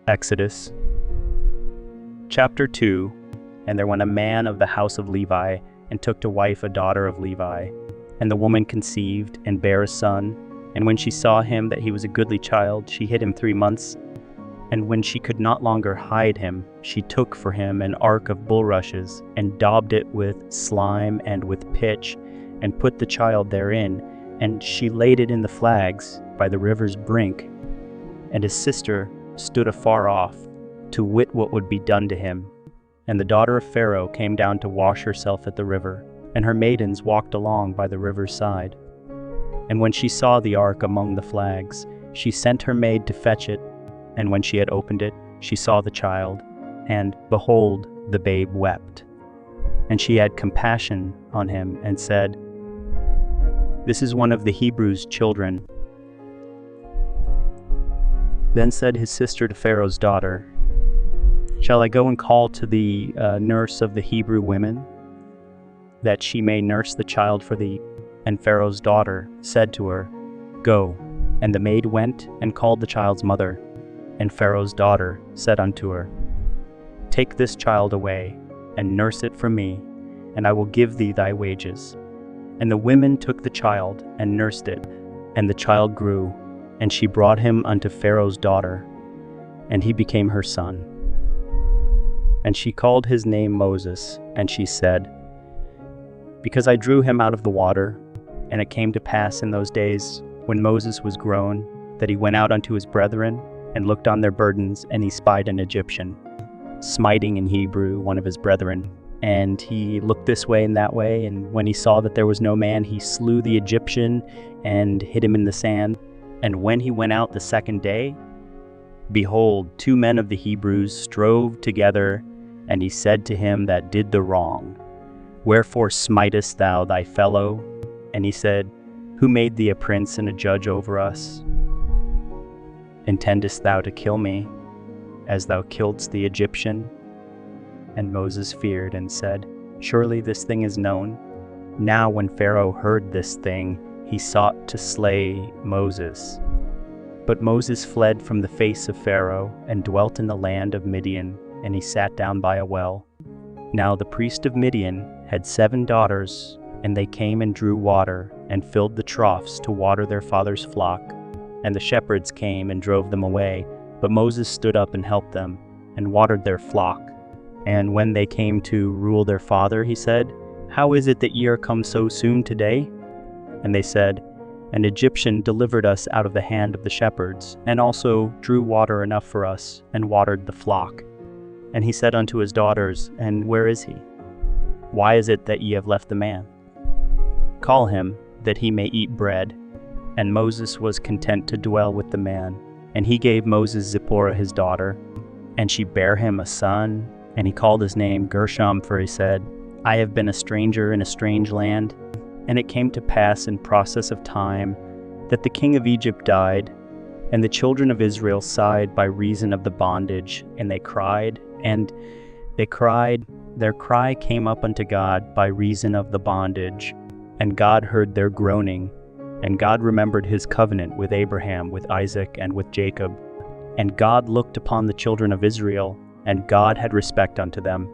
Exodus chapter 2. And there went a man of the house of Levi, and took to wife a daughter of Levi. And the woman conceived, and bare a son. And when she saw him that he was a goodly child, she hid him 3 months. And when she could not longer hide him, she took for him an ark of bulrushes, and daubed it with slime and with pitch, and put the child therein. And she laid it in the flags by the river's brink. And his sister stood afar off, to wit what would be done to him. And the daughter of Pharaoh came down to wash herself at the river, and her maidens walked along by the river's side. And when she saw the ark among the flags, she sent her maid to fetch it. And when she had opened it, she saw the child, and behold, the babe wept. And she had compassion on him, and said, "This is one of the Hebrews' children." Then said his sister to Pharaoh's daughter, "Shall I go and call to the nurse of the Hebrew women, that she may nurse the child for thee?" And Pharaoh's daughter said to her, "Go." And the maid went and called the child's mother. And Pharaoh's daughter said unto her, "Take this child away, and nurse it for me, and I will give thee thy wages." And the women took the child, and nursed it. And the child grew, and she brought him unto Pharaoh's daughter, and he became her son. And she called his name Moses, and she said, "Because I drew him out of the water." And it came to pass in those days, when Moses was grown, that he went out unto his brethren, and looked on their burdens, and he spied an Egyptian, smiting in Hebrew one of his brethren. And he looked this way and that way, and when he saw that there was no man, he slew the Egyptian, and hid him in the sand. And when he went out the second day, behold, 2 men of the Hebrews strove together, and he said to him that did the wrong, "Wherefore smitest thou thy fellow?" And he said, "Who made thee a prince and a judge over us? Intendest thou to kill me, as thou killedst the Egyptian?" And Moses feared, and said, "Surely this thing is known." Now when Pharaoh heard this thing, he sought to slay Moses. But Moses fled from the face of Pharaoh, and dwelt in the land of Midian, and he sat down by a well. Now the priest of Midian had 7 daughters, and they came and drew water, and filled the troughs to water their father's flock. And the shepherds came and drove them away, but Moses stood up and helped them, and watered their flock. And when they came to rule their father, he said, "How is it that ye are come so soon today?" And they said, "An Egyptian delivered us out of the hand of the shepherds, and also drew water enough for us, and watered the flock." And he said unto his daughters, "And where is he? Why is it that ye have left the man? Call him, that he may eat bread." And Moses was content to dwell with the man. And he gave Moses Zipporah his daughter, and she bare him a son, and he called his name Gershom, for he said, "I have been a stranger in a strange land." And it came to pass in process of time, that the king of Egypt died, and the children of Israel sighed by reason of the bondage, and they cried, their cry came up unto God by reason of the bondage, and God heard their groaning. And God remembered his covenant with Abraham, with Isaac, and with Jacob. And God looked upon the children of Israel, and God had respect unto them.